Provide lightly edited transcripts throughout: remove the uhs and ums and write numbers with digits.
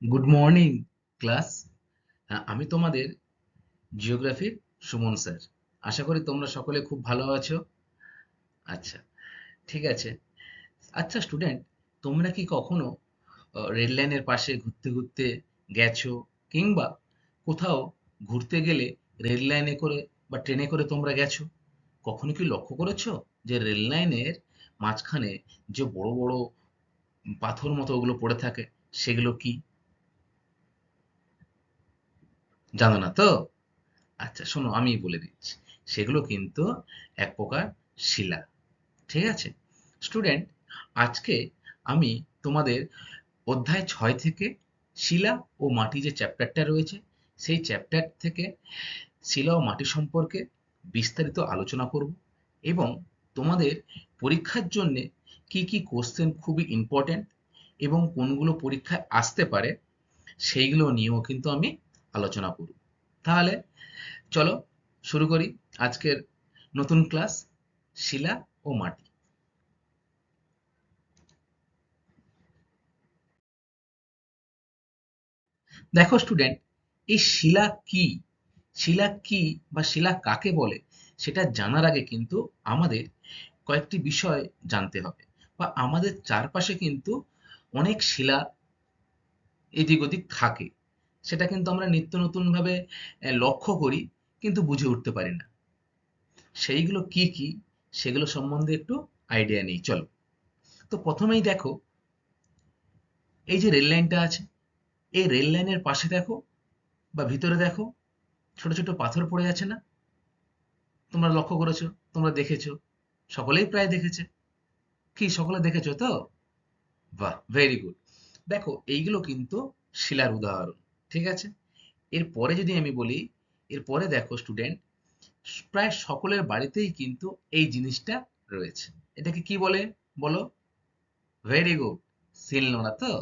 Good morning class. আমি তোমাদের জিওগ্রাফির Suman sir. আশা করি তোমরা সকলে খুব ভালো আছো। আচ্ছা, ঠিক আছে। আচ্ছা স্টুডেন্ট, তোমরা কি কখনো রেল লাইনের পাশে ঘুরতে ঘুরতে গেছো, কিংবা কোথাও ঘুরতে গেলে রেল লাইনে করে বা ট্রেনে করে তোমরা গেছো? কখনো কি লক্ষ্য করেছো যে রেল লাইনের মাঝখানে যে বড় বড় পাথর মতো ওগুলো পড়ে থাকে, সেগুলো কি? জানো না তো? আচ্ছা শোনো, আমি বলে দিচ্ছি। সেগুলো কিন্তু এক প্রকার শিলা। ঠিক আছে স্টুডেন্ট, আজকে আমি তোমাদের অধ্যায় 6 থেকে শিলা ও মাটি যে চ্যাপ্টারটা রয়েছে, সেই চ্যাপ্টার থেকে শিলা ও মাটি সম্পর্কে বিস্তারিত আলোচনা করব, এবং তোমাদের পরীক্ষার জন্য কি কি কোশ্চেন খুবই ইম্পর্টেন্ট এবং কোনগুলো পরীক্ষায় আসতে পারে সেইগুলো নিয়েও কিন্তু আমি আলোচনা করব। তাহলে চলো শুরু করি আজকের নতুন ক্লাস, শিলা ও মাটি। দেখো স্টুডেন্ট, এই শিলা কি, শিলা কি বা শিলা কাকে বলে, সেটা জানার আগে কিন্তু আমাদের কয়েকটি বিষয় জানতে হবে। বা আমাদের চারপাশে কিন্তু অনেক শিলা এদিক ওদিক থাকে, সেটা কিন্তু আমরা নিত্য নতুন ভাবে লক্ষ্য করি, কিন্তু বুঝে উঠতে পারি না। সেইগুলো কি কি, সেগুলো সম্বন্ধে একটু আইডিয়া নেই, চলো। তো প্রথমেই দেখো, এই যে রেল লাইনটা আছে, এই রেল লাইনের পাশে দেখো বা ভিতরে দেখো, ছোট ছোট পাথর পড়ে আছে না? তোমরা লক্ষ্য করেছো, তোমরা দেখেছো, সকলেই প্রায় দেখেছে। কি সকলে দেখেছো তো? বাহ, ভেরি গুড। দেখো এইগুলো কিন্তু শিলার উদাহরণ। ঠিক আছে, এরপরে যদি আমি বলি, এরপরে দেখো স্টুডেন্ট, প্রায় সকলের বাড়িতেই কিন্তু এই জিনিসটা রয়েছে। এটাকে কি বলে বলো? ভেরি গুড, শিলনোড়া তো।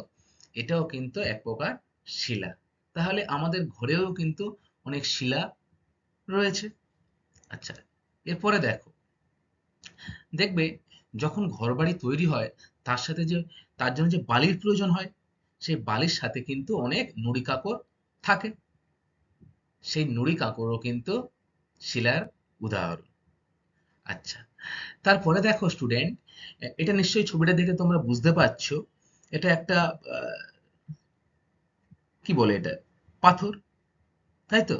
এটাও কিন্তু এক প্রকার শিলা। তাহলে আমাদের ঘরেও কিন্তু অনেক শিলা রয়েছে। আচ্ছা, এরপরে দেখো, দেখবে যখন ঘরবাড়ি তৈরি হয়, তার সাথে যে, তার জন্য যে বালির প্রয়োজন হয়, সেই বালির সাথে কিন্তু অনেক নুড়ি কাকড় থাকে। সেই নুড়ি কাকড়ও কিন্তু শিলার উদাহরণ। আচ্ছা, তারপরে দেখো স্টুডেন্ট, এটা নিশ্চয়ই ছবিটা দেখে তোমরা বুঝতে পারছো, এটা একটা কি বলে এটা, পাথর, তাই তো?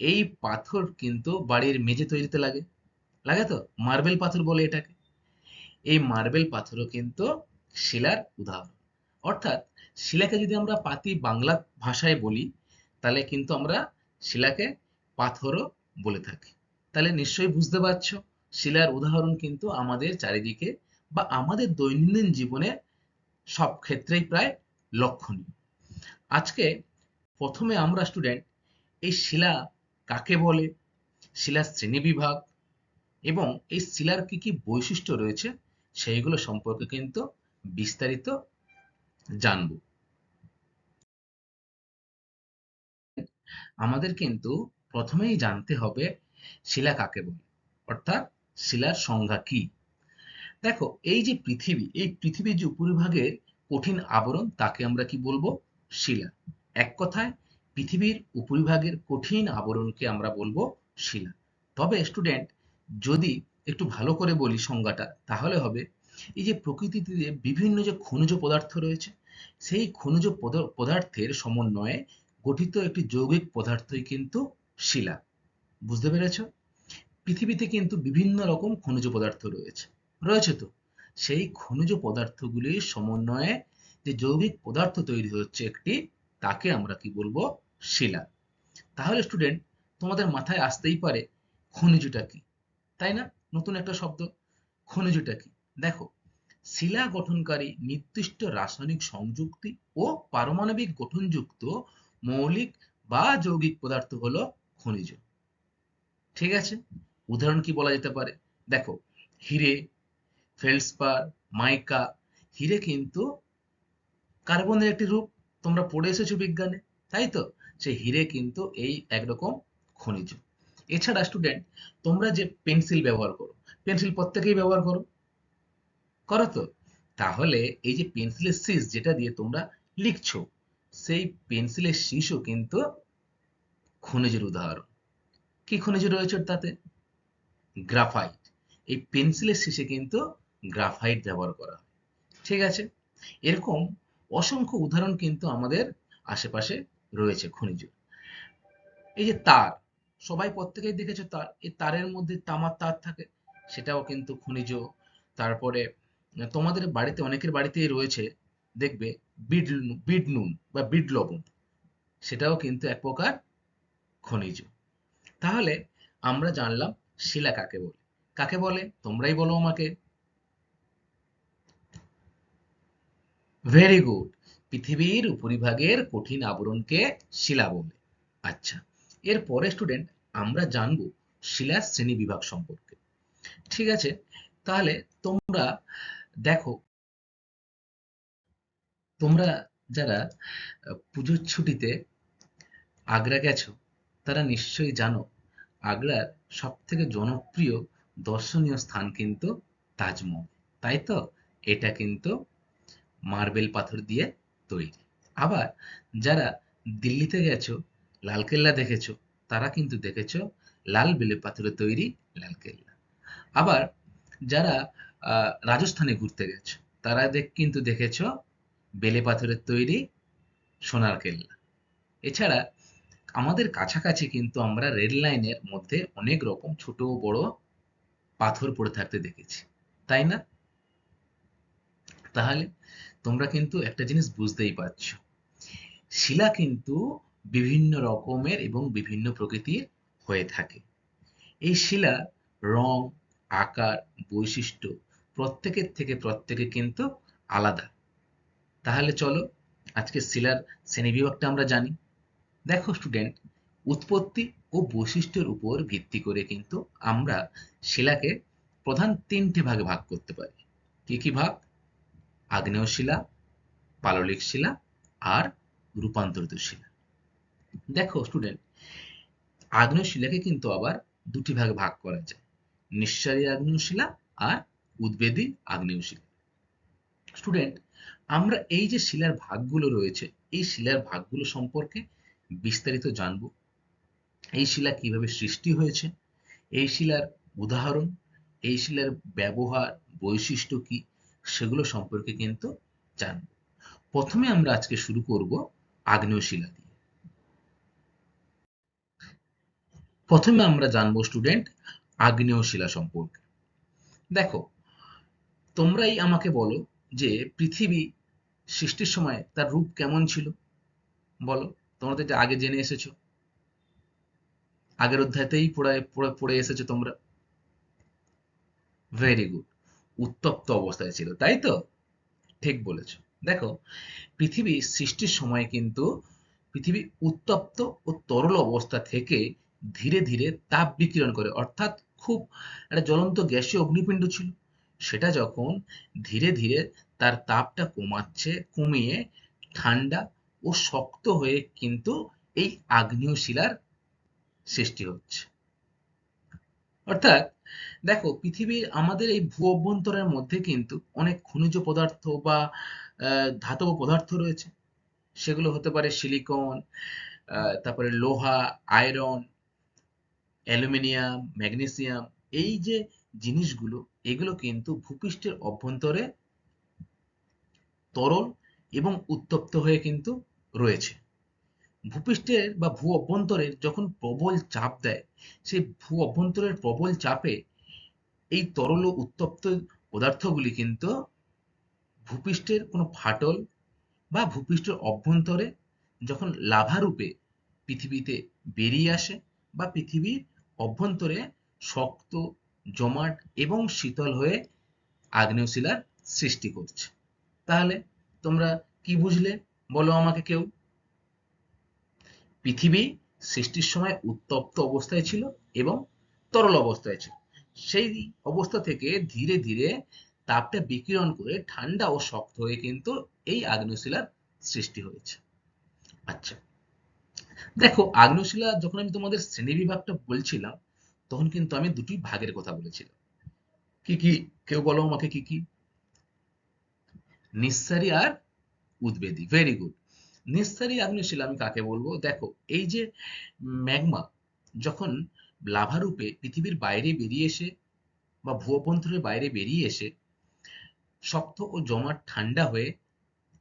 এই পাথর কিন্তু বাড়ির মেঝে তৈরিতে লাগে, লাগে তো, মার্বেল পাথর বলে এটাকে। এই মার্বেল পাথরও কিন্তু শিলার উদাহরণ। অর্থাৎ শিলাকে যদি আমরা পাতি বাংলা ভাষায় বলি, তাহলে কিন্তু আমরা শিলাকে পাথরও বলে থাকি। তাহলে নিশ্চয়ই বুঝতে পারছো, শিলার উদাহরণ কিন্তু আমাদের চারিদিকে বা আমাদের দৈনন্দিন জীবনে সব ক্ষেত্রেই প্রায় লক্ষণীয়। আজকে প্রথমে আমরা স্টুডেন্ট এই শিলা কাকে বলে, শিলার শ্রেণীবিভাগ এবং এই শিলার কি কি বৈশিষ্ট্য রয়েছে, সেইগুলো সম্পর্কে কিন্তু বিস্তারিত জানবো। আমাদের কিন্তু প্রথমেই জানতে হবে শিলা কাকে বলে, অর্থাৎ শিলার সংজ্ঞা কি। দেখো এই যে পৃথিবী, এই পৃথিবীর যে উপরিভাগের কঠিন আবরণ, তাকে আমরা কি বলবো? শিলা। এক কথায় পৃথিবীর উপরিভাগের কঠিন আবরণকে আমরা বলবো শিলা। তবে স্টুডেন্ট, যদি একটু ভালো করে বলি সংজ্ঞাটা, তাহলে হবে, এই যে প্রকৃতিতে যে বিভিন্ন যে খনিজ পদার্থ রয়েছে, সেই খনিজ পদার্থের সমন্বয়ে গঠিত একটি যৌগিক পদার্থই কিন্তু শিলা। বুঝতে পেরেছো? পৃথিবীতে কিন্তু বিভিন্ন রকম খনিজ পদার্থ রয়েছে, রয়েছে তো। সেই খনিজ পদার্থগুলির সমন্বয়ে যে যৌগিক পদার্থ তৈরি হচ্ছে একটি, তাকে আমরা কি বলবো? শিলা। তাহলে স্টুডেন্ট, তোমাদের মাথায় আসতেই পারে খনিজটা কি, তাই না? নতুন একটা শব্দ, খনিজটা কি। দেখো, শিলা গঠনকারী নির্দিষ্ট রাসায়নিক সংযুক্তি ও পারমাণবিক গঠনযুক্ত মৌলিক বা যৌগিক পদার্থ হলো খনিজ। ঠিক আছে, উদাহরণ কি বলা যেতে পারে? দেখো, হিরে, ফেল্ডস্পার, মাইকা। হিরে কিন্তু কার্বনের একটি রূপ, তোমরা পড়ে এসেছো বিজ্ঞানে, তাই তো? সেই হিরে কিন্তু এই একরকম খনিজ। এছাড়া স্টুডেন্ট, তোমরা যে পেন্সিল ব্যবহার করো, পেন্সিল প্রত্যেকেই ব্যবহার করো, করো তো? তাহলে এই যে পেন্সিলের সিস যেটা দিয়ে তোমরা লিখছো, সেই পেন্সিলের শীষও কিন্তু খনিজের উদাহরণ। কি খনিজ রয়েছে তাতে? গ্রাফাইট। এই পেন্সিলের শীষে কিন্তু গ্রাফাইট ব্যবহার করা হয়। ঠিক আছে? এরকম অসংখ্য উদাহরণ কিন্তু আমাদের আশেপাশে রয়েছে খনিজ। এই যে তার, সবাই প্রত্যেকেই দেখেছো তার, এই তারের মধ্যে তামার তার থাকে, সেটাও কিন্তু খনিজ। তারপরে তোমাদের বাড়িতে, অনেকের বাড়িতেই রয়েছে, দেখবে বিট, বিট নুন বা বিট লবণ, সেটাও কিন্তু এক প্রকার খনিজ। তাহলে আমরা জানলাম শিলা কাকে বলে। কাকে বলে তোমরাই বলো আমাকে। Very good. পৃথিবীর উপরিভাগের কঠিন আবরণকে শিলা বলে। আচ্ছা, এরপরে স্টুডেন্ট আমরা জানবো শিলার শ্রেণীবিভাগ সম্পর্কে। ঠিক আছে? তাহলে তোমরা দেখো, তোমরা যারা পুজোর ছুটিতে আগ্রা গেছো, তারা নিশ্চয়ই জানো আগ্রার সব থেকে জনপ্রিয় দর্শনীয় স্থান কিন্তু তাজমহল। তাই তো? এটা কিন্তু মার্বেল পাথর দিয়ে তৈরি। আবার যারা দিল্লিতে গেছো, লালকেল্লা দেখেছো, তারা কিন্তু দেখেছো লাল বেলে পাথরে তৈরি লালকেল্লা। আবার যারা রাজস্থানে ঘুরতে গেছো, তারা কিন্তু দেখেছো বেলে পাথরের তৈরি সোনার কেল্লা। এছাড়া আমাদের কাছাকাছি কিন্তু আমরা রেল লাইনের মধ্যে অনেক রকম ছোট বড় পাথর পড়ে থাকতে দেখেছি, তাই না? তাহলে তোমরা কিন্তু একটা জিনিস বুঝতেই পারছো, শিলা কিন্তু বিভিন্ন রকমের এবং বিভিন্ন প্রকৃতির হয়ে থাকে। এই শিলা রং, আকার, বৈশিষ্ট্য প্রত্যেকের থেকে প্রত্যেকে কিন্তু আলাদা। তাহলে চলো আজকে শিলার শ্রেণীবিভাগটা আমরা জানি। দেখো স্টুডেন্ট, উৎপত্তি ও বৈশিষ্ট্যের উপর ভিত্তি করে কিন্তু আমরা শিলাকে প্রধান তিনটে ভাগে ভাগ করতে পারি। কি কি ভাগ? আগ্নেয় শিলা, পাললিক শিলা আর রূপান্তরিত শিলা। দেখো স্টুডেন্ট, আগ্নেয় শিলাকে কিন্তু আবার দুটি ভাগে ভাগ করা যায়, নিঃসারী আগ্নেয় শিলা আর উদ্বেদী আগ্নেয় শিলা। স্টুডেন্ট, আমরা এই যে শিলার ভাগগুলো রয়েছে, এই শিলার ভাগগুলো সম্পর্কে বিস্তারিত জানবো। এই শিলা কিভাবে সৃষ্টি হয়েছে, এই শিলার উদাহরণ, এই শিলার ব্যবহার, বৈশিষ্ট্য কি, সেগুলো সম্পর্কে কিন্তু জানবো। প্রথমে আমরা আজকে শুরু করব আগ্নেয় শিলা দিয়ে। প্রথমে আমরা জানবো স্টুডেন্ট আগ্নেয় শিলা সম্পর্কে। দেখো, তোমরাই আমাকে বলো যে পৃথিবী সৃষ্টির সময় তার রূপ কেমন ছিল? বলো, তোমরা তো এটা আগে জেনে এসেছো, আগের অধ্যায়তেই পড়ে এসেছো তোমরা। Very good. উত্তপ্ত অবস্থায় ছিল, তাই তো? ঠিক বলেছো। দেখো, পৃথিবী সৃষ্টির সময় কিন্তু পৃথিবী উত্তপ্ত ও তরল অবস্থা থেকে ধীরে ধীরে তাপ বিকিরণ করে, অর্থাৎ খুব একটা জ্বলন্ত গ্যাসীয় অগ্নিপিণ্ড ছিল। সেটা যখন ধীরে ধীরে তার তাপটা কমিয়ে ঠান্ডা ও শক্ত হয়ে কিন্তু এই আগ্নেয় শিলার সৃষ্টি হচ্ছে। অর্থাৎ দেখো, পৃথিবীর আমাদের এই ভূ অভ্যন্তরের মধ্যে কিন্তু অনেক খনিজ পদার্থ বা ধাতব পদার্থ রয়েছে। সেগুলো হতে পারে সিলিকন, তারপরে লোহা, আয়রন, অ্যালুমিনিয়াম, ম্যাগনেসিয়াম। এই যে জিনিসগুলো, এগুলো কিন্তু ভূপৃষ্ঠের অভ্যন্তরে তরল এবং উত্তপ্ত হয়ে কিন্তু রয়েছে। ভূপৃষ্ঠের বা ভূ অভ্যন্তরের যখন প্রবল চাপ দেয়, সেই ভূ অভ্যন্তরের প্রবল চাপে এই তরল ও উত্তপ্ত পদার্থগুলি কিন্তু ভূপৃষ্ঠের কোনো ফাটল বা ভূপৃষ্ঠের অভ্যন্তরে যখন লাভা রূপে পৃথিবীতে বেরিয়ে আসে, বা পৃথিবীর অভ্যন্তরে শক্ত, জমাট এবং শীতল হয়ে আগ্নেয় শিলার সৃষ্টি করছে। তাহলে তোমরা কি বুঝলে বলো আমাকে কেউ? পৃথিবী সৃষ্টির সময় উত্তপ্ত অবস্থায় ছিল এবং তরল অবস্থায় ছিল। সেই অবস্থা থেকে ধীরে ধীরে তাপটা বিকিরণ করে ঠান্ডা ও শক্ত হয়ে কিন্তু এই আগ্নেয় শিলার সৃষ্টি হয়েছে। আচ্ছা, দেখো, আগ্নেয় শিলা যখন আমি তোমাদের শ্রেণীবিভাগটা বলছিলাম, তখন কিন্তু আমি দুটি ভাগের কথা বলেছিলাম। কি কি? কেউ বলো আমাকে কি কি? নিঃসারী আর উদ্বেদী। Very good. নিঃসারী আগ্নেয় শিলা আমি কাকে বলবো? দেখো, এই যে ম্যাগমা যখন লাভা রূপে পৃথিবীর বাইরে বেরিয়ে এসে বা ভূঅভ্যন্তরের বাইরে বেরিয়ে এসে শক্ত ও জমাট ঠান্ডা হয়ে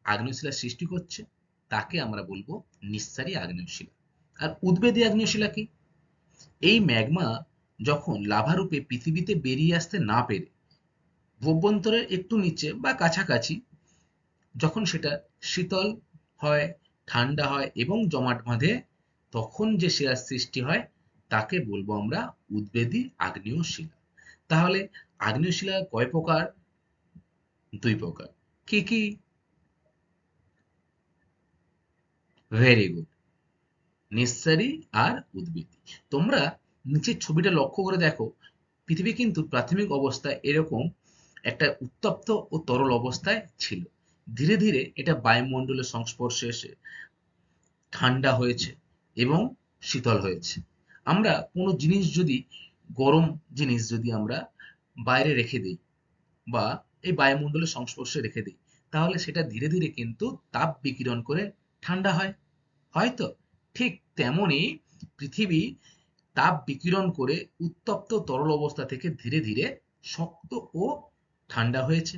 আগ্নেয় শিলার সৃষ্টি করছে, তাকে আমরা বলবো নিঃসারী আগ্নেয় শিলা। আর উদ্বেদী আগ্নেয় শিলা কি? এই ম্যাগমা যখন লাভা রূপে পৃথিবীতে বেরিয়ে আসতে না পেরে ভূঅভ্যন্তরের একটু নিচে বা কাছাকাছি যখন সেটা শীতল হয়, ঠান্ডা হয় এবং জমাট বাঁধে, তখন যে শিলার সৃষ্টি হয় তাকে বলবো আমরা উদ্বেদী আগ্নেয় শিলা। তাহলে আগ্নেয় শিলা কয় প্রকার? দুই প্রকার। কি কি? Very good. নিঃসারী আর উদ্বেদী। তোমরা নিচের ছবিটা লক্ষ্য করে দেখো, পৃথিবী কিন্তু প্রাথমিক অবস্থায় এরকম একটা উত্তপ্ত ও তরল অবস্থায় ছিল। ধীরে ধীরে এটা বায়ুমণ্ডলের সংস্পর্শে এসে ঠান্ডা হয়েছে এবং শীতল হয়েছে। আমরা কোনো জিনিস যদি, গরম জিনিস যদি আমরা বাইরে রেখে দিই বা এই বায়ুমণ্ডলের সংস্পর্শে রেখে দিই, তাহলে সেটা ধীরে ধীরে কিন্তু তাপ বিকিরণ করে ঠান্ডা হয়। হয়তো ঠিক তেমনই পৃথিবী তাপ বিকিরণ করে উত্তপ্ত তরল অবস্থা থেকে ধীরে ধীরে শক্ত ও ঠান্ডা হয়েছে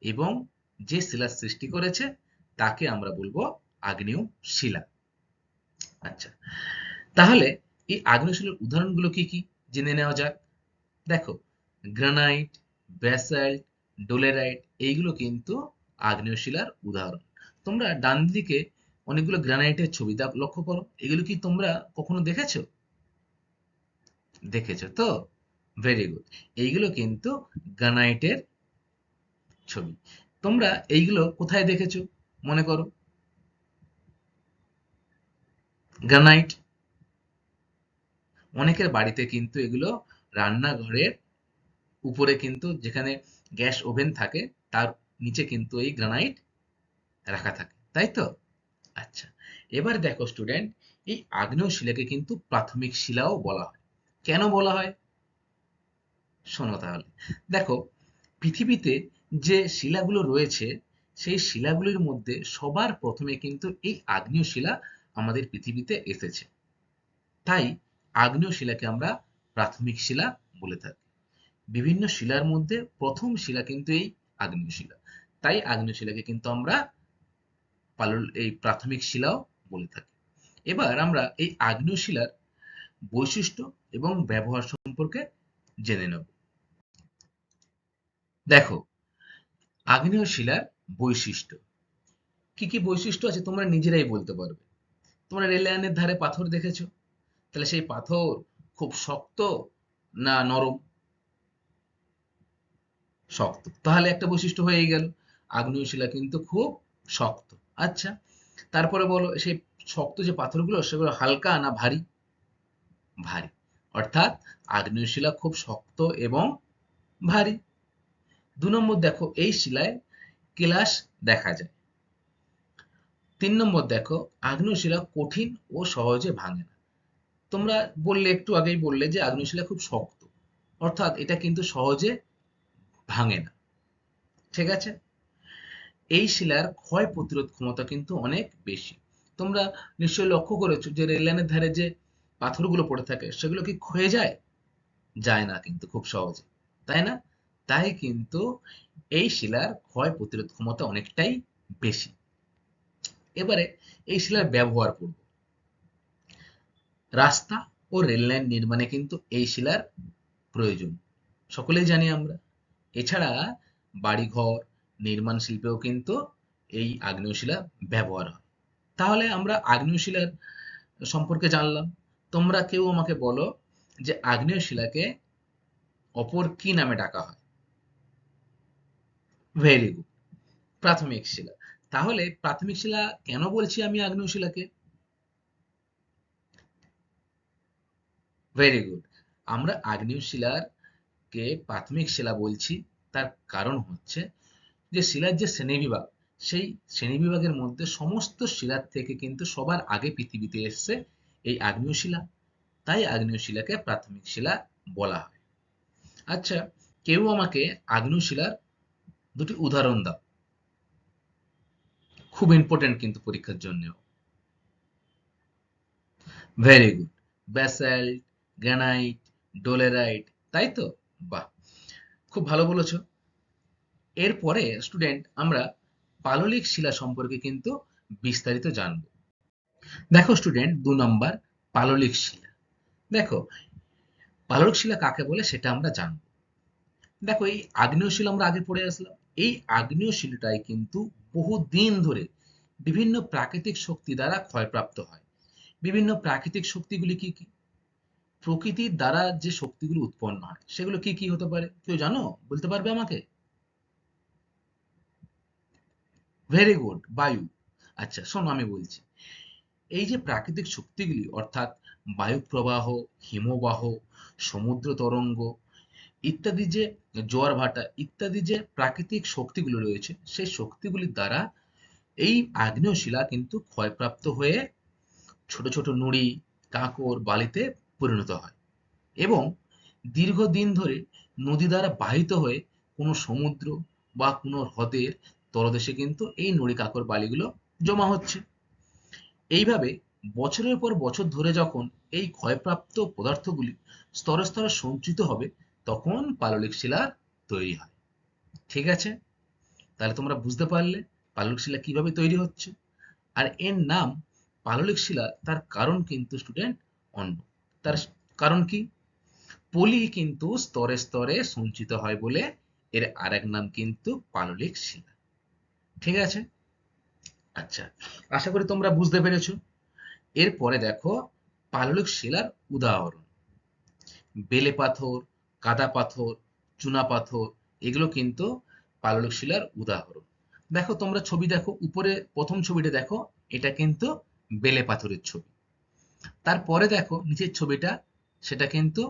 এবং যে শিলার সৃষ্টি করেছে তাকে আমরা বলবো আগ্নেয় শিলা। আচ্ছা, তাহলে এই আগ্নেয় শিলার উদাহরণগুলো কি কি জেনে নেওয়া যাক। দেখো, গ্রানাইট, ব্যাসাল্ট, ডোলেরাইট এইগুলো কিন্তু আগ্নেয় শিলার উদাহরণ। তোমরা ডান দিকে অনেকগুলো গ্রানাইটের ছবি লক্ষ্য করো, এগুলো কি তোমরা কখনো দেখেছো? দেখেছো তো? Very good. এইগুলো কিন্তু গ্রানাইটের ছবি। তোমরা এইগুলো কোথায় দেখেছো মনে করো? গ্রানাইট অনেকের বাড়িতে কিন্তু এগুলো রান্নাঘরের উপরে কিন্তু যেখানে গ্যাস ওভেন থাকে তার নিচে কিন্তু এই গ্রানাইট রাখা থাকে, তাই তো? আচ্ছা, এবার দেখো স্টুডেন্ট, এই আগ্নেয় শিলাকে কিন্তু প্রাথমিক শিলাও বলা হয়। কেন বলা হয়? শোনো তাহলে। দেখো, পৃথিবীতে যে শিলাগুলো রয়েছে সেই শিলাগুলির মধ্যে সবার প্রথমে কিন্তু এই আগ্নেয় শিলা আমাদের পৃথিবীতে এসেছে। তাই আগ্নেয় শিলাকে আমরা প্রাথমিক শিলা বলে থাকি। বিভিন্ন শিলার মধ্যে প্রথম শিলা কিন্তু এই আগ্নেয় শিলা। তাই আগ্নেয় শিলাকে কিন্তু আমরা এই প্রাথমিক শিলাও বলে থাকি। এবার আমরা এই আগ্নেয় শিলার বৈশিষ্ট্য এবং ব্যবহার সম্পর্কে জেনে নেব। দেখো, আগ্নেয় শিলার বৈশিষ্ট্য কি কি বৈশিষ্ট্য আছে তোমরা নিজেরাই বলতে পারবে। তোমরা রেল লাইনের ধারে পাথর দেখেছো, তাহলে সেই পাথর খুব শক্ত না নরম? শক্ত। তাহলে একটা বৈশিষ্ট্য হয়ে গেল, আগ্নেয় শিলা কিন্তু খুব শক্ত। আচ্ছা, তারপরে বলো, সেই শক্ত যে পাথরগুলো সেগুলো হালকা না ভারী? ভারী। অর্থাৎ আগ্নেয় শিলা খুব শক্ত এবং ভারী। ২ নম্বর দেখো, এই শিলায় কেলাস দেখা যায়। ৩ নম্বর দেখো, আগ্নেয় শিলা কঠিন ও সহজে ভাঙে না। তোমরা বললে, একটু আগেই বললে যে আগ্নেয় শিলা খুব শক্ত, অর্থাৎ এটা কিন্তু সহজে ভাঙে না। ঠিক আছে? এই শিলার ক্ষয় প্রতিরোধ ক্ষমতা কিন্তু অনেক বেশি। তোমরা নিশ্চয়ই লক্ষ্য করেছো যে রেল লাইনের ধারে যে পাথরগুলো পড়ে থাকে সেগুলো কি ক্ষয়ে যায়? যায় না কিন্তু খুব সহজে, তাই না? তাই কিন্তু এই শিলার ক্ষয় প্রতিরোধ ক্ষমতা অনেকটাই বেশি। এবারে এই শিলার ব্যবহার করব। রাস্তা ও রেল লাইন নির্মাণে কিন্তু এই শিলার প্রয়োজন, সকলেই জানি আমরা। এছাড়া বাড়িঘর নির্মাণ শিল্পেও কিন্তু এই আগ্নেয় শিলা ব্যবহার হয়। তাহলে আমরা আগ্নেয় শিলার সম্পর্কে জানলাম। তোমরা কেউ আমাকে বলো যে আগ্নেয় শিলাকে অপর কি নামে ডাকা হয়? ভেরি গুড, প্রাথমিক শিলা। তাহলে প্রাথমিক শিলা কেন বলছি আমি আগ্নেয় শিলাকে? Very good. আমরা আগ্নেয় শিলাকে প্রাথমিক শিলা বলছি, তার কারণ হচ্ছে যে শিলার যে শ্রেণীবিভাগ, সেই শ্রেণীবিভাগের মধ্যে সমস্ত শিলার থেকে কিন্তু সবার আগে পৃথিবীতে এসছে এই আগ্নেয় শিলা। তাই আগ্নেয় শিলাকে প্রাথমিক শিলা বলা হয়। আচ্ছা, কেউ আমাকে আগ্নেয় শিলার দুটি উদাহরণ দাও, খুব ইম্পর্টেন্ট কিন্তু পরীক্ষার জন্য। Very good. Basalt, granite, dolerite, তাই তো? বাহ, খুব ভালো বলেছো। এরপরে স্টুডেন্ট আমরা পাললিক শিলা সম্পর্কে কিন্তু বিস্তারিত জানবো। দেখো স্টুডেন্ট, 2 নম্বর, পাললিক শিলা। দেখো, পাললিক শিলা কাকে বলে সেটা আমরা জানবো। দেখো, এই আগ্নেয় শিলা আমরা আগে পড়ে আসলাম। এই আগ্নেয় শিলাটাই কিন্তু বহুদিন ধরে বিভিন্ন প্রাকৃতিক শক্তি দ্বারা ক্ষয়প্রাপ্ত হয়। বিভিন্ন প্রাকৃতিক শক্তিগুলি কি কি? প্রকৃতির দ্বারা যে শক্তিগুলো উৎপন্ন হয় সেগুলো কি কি হতে পারে? কেউ জানো? বলতে পারবে আমাকে? ভেরি গুড, বায়ু। আচ্ছা শোনো, আমি বলছি। এই যে প্রাকৃতিক শক্তিগুলি অর্থাৎ বায়ু প্রবাহ, হিমবাহ, সমুদ্র তরঙ্গ ইত্যাদি, যে জোয়ার ভাটা ইত্যাদি যে প্রাকৃতিক শক্তিগুলো রয়েছে, সেই শক্তিগুলির দ্বারা এই আগ্নেয় শিলা কিন্তু ক্ষয়প্রাপ্ত হয়ে ছোট ছোট নুড়ি, কাঁকর, বালিতে পরিণত হয় এবং দীর্ঘদিন ধরে নদী দ্বারা বাহিত হয়ে কোনো সমুদ্র বা কোনো হ্রদের তলদেশে কিন্তু এই নুড়ি, কাঁকর, বালিগুলো জমা হচ্ছে। এইভাবে বছরের পর বছর ধরে যখন এই ক্ষয়প্রাপ্ত পদার্থগুলি স্তরে স্তরে সঞ্চিত হবে, তখন পাললিক শিলার তৈরি হয়। ঠিক আছে? তাহলে তোমরা বুঝতে পারলে পাললিক শিলা কিভাবে তৈরি হচ্ছে। আর এর নাম পাললিক শিলা, তার কারণ কিন্তু স্টুডেন্ট অন্য। তার কারণ কি? পলি কিন্তু স্তরে স্তরে সঞ্চিত হয় বলে এর আরেক নাম কিন্তু পাললিক শিলা। ঠিক আছে? আচ্ছা, আশা করি তোমরা বুঝতে পেরেছো। এরপরে দেখো পাললিক শিলার উদাহরণ। বেলে পাথর, কাদা পাথর, চুনা পাথর, এগুলো কিন্তু পাললিক শিলার উদাহরণ। দেখো তোমরা ছবি দেখো, উপরে প্রথম ছবিটা দেখো, এটা কিন্তু বেলে পাথরের ছবি। তারপরে দেখো নিচের ছবিটা, সেটা কিন্তু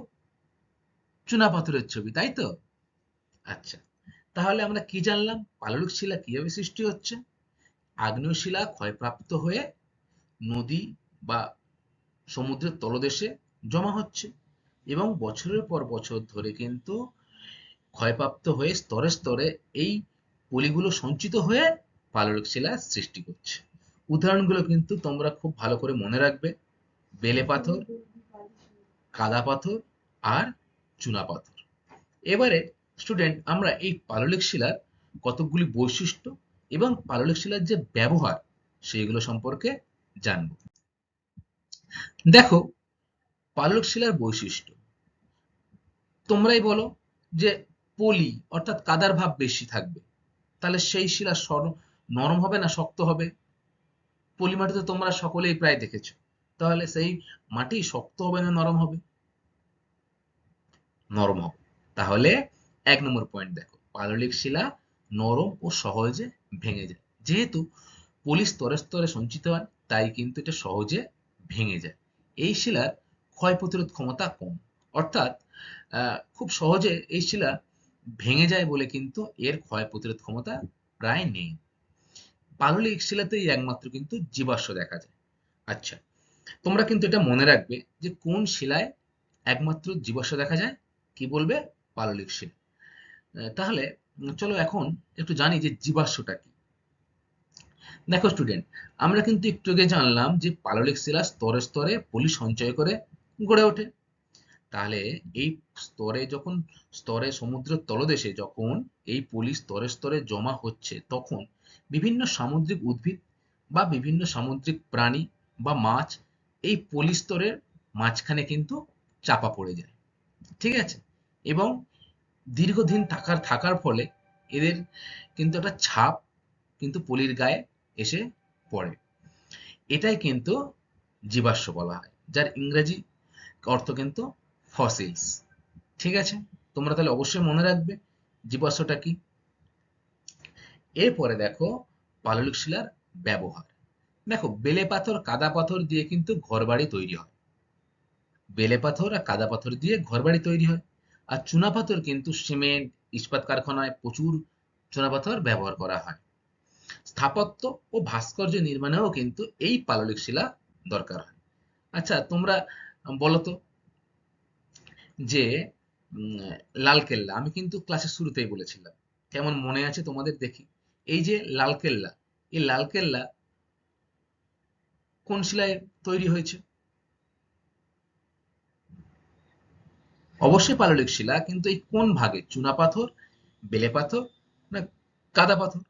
চুনা পাথরের ছবি, তাই তো? আচ্ছা, তাহলে আমরা কি জানলাম পাললিক শিলা কিভাবে সৃষ্টি হচ্ছে? আগ্নেয় শিলা ক্ষয়প্রাপ্ত হয়ে নদী বা সমুদ্রের তলদেশে জমা হচ্ছে এবং বছরের পর বছর ধরে কিন্তু ক্ষয়প্রাপ্ত হয়ে স্তরে স্তরে এই পলিগুলো সঞ্চিত হয়ে পাললিক শিলা সৃষ্টি করছে। উদাহরণগুলো কিন্তু তোমরা খুব ভালো করে মনে রাখবে। বেলে পাথর, কাদা পাথর আর চুনা পাথর। এবারে স্টুডেন্ট আমরা এই পাললিক শিলার কতকগুলি বৈশিষ্ট্য এবং পাললিক শিলার যে ব্যবহার সেইগুলো সম্পর্কে জানব। দেখো, পাললিক শিলার বৈশিষ্ট্য তোমরাই বলো। যে পলি অর্থাৎ কাদার ভাব বেশি থাকবে, তাহলে সেই শিলা নরম হবে না শক্ত হবে? পলি মাটি তো তোমরা সকলেই প্রায় দেখেছো। তাহলে সেই মাটি শক্ত হবে না নরম হবে? নরম হবে। তাহলে 1 নম্বর পয়েন্ট দেখো, পাললিক শিলা নরম ও সহজে ভেঙে যায়। যেহেতু পলি স্তরে স্তরে সঞ্চিত হয়, তাই কিন্তু এটা সহজে ভেঙে যায়। এই শিলার ক্ষয় প্রতিরোধ ক্ষমতা কম, অর্থাৎ খুব সহজে এই শিলা ভেঙে যায় বলে কিন্তু এর ক্ষয় প্রতিরোধ ক্ষমতা প্রায় নেই। পাললিক শিলাতেই একমাত্র কিন্তু জীবাশ্ম দেখা যায়। আচ্ছা, তোমরা কিন্তু এটা মনে রাখবে যে কোন শিলায় একমাত্র জীবাশ্ম দেখা যায়। কি বলবে? পাললিক শিলা। তাহলে চলো এখন একটু জানি যে জীবাশ্মটা কি। দেখো স্টুডেন্ট, আমরা কিন্তু একটু আগে জানলাম যে পাললিক শিলা স্তরে স্তরে পলি সঞ্চয় করে গড়ে ওঠে। তাহলে এই স্তরে সমুদ্রের তলদেশে যখন এই পলি স্তরে স্তরে জমা হচ্ছে, তখন বিভিন্ন সামুদ্রিক উদ্ভিদ বা বিভিন্ন সামুদ্রিক প্রাণী বা মাছ এই পলি স্তরের মাঝখানে কিন্তু চাপা পড়ে যায়। ঠিক আছে? এবং দীর্ঘদিন থাকার ফলে এদের কিন্তু একটা ছাপ কিন্তু পলির গায়ে এসে পড়ে। এটাই কিন্তু জীবাশ্ম বলা হয়, যার ইংরেজি অর্থ কিন্তু ফসিলস। ঠিক আছে? তোমরা তাহলে অবশ্যই মনে রাখবে জীবাশ্মটা কি। এরপরে দেখো পাললিক শিলার ব্যবহার। দেখো, বেলে পাথর, কাদা পাথর দিয়ে কিন্তু ঘরবাড়ি তৈরি হয়। বেলে পাথর আর কাদা পাথর দিয়ে ঘরবাড়ি তৈরি হয়। আর চুনা পাথর কিন্তু সিমেন্ট, ইস্পাত কারখানায় প্রচুর চুনা পাথর ব্যবহার করা হয়। স্থাপত্য ও ভাস্কর্য নির্মাণেও কিন্তু এই পাললিক শিলা দরকার হয়। আচ্ছা তোমরা বলো তো, যে লালকেল্লা, আমি কিন্তু ক্লাসের শুরুতেই বলেছিলাম, কেমন মনে আছে তোমাদের দেখি? এই যে লালকেল্লা, এই লালকেল্লা কোন শিলায় তৈরি হয়েছে? অবশ্যই পাললিক শিলা, কিন্তু এই কোন ভাগে? চুনাপাথর, বেলে পাথর, না কাদা পাথর?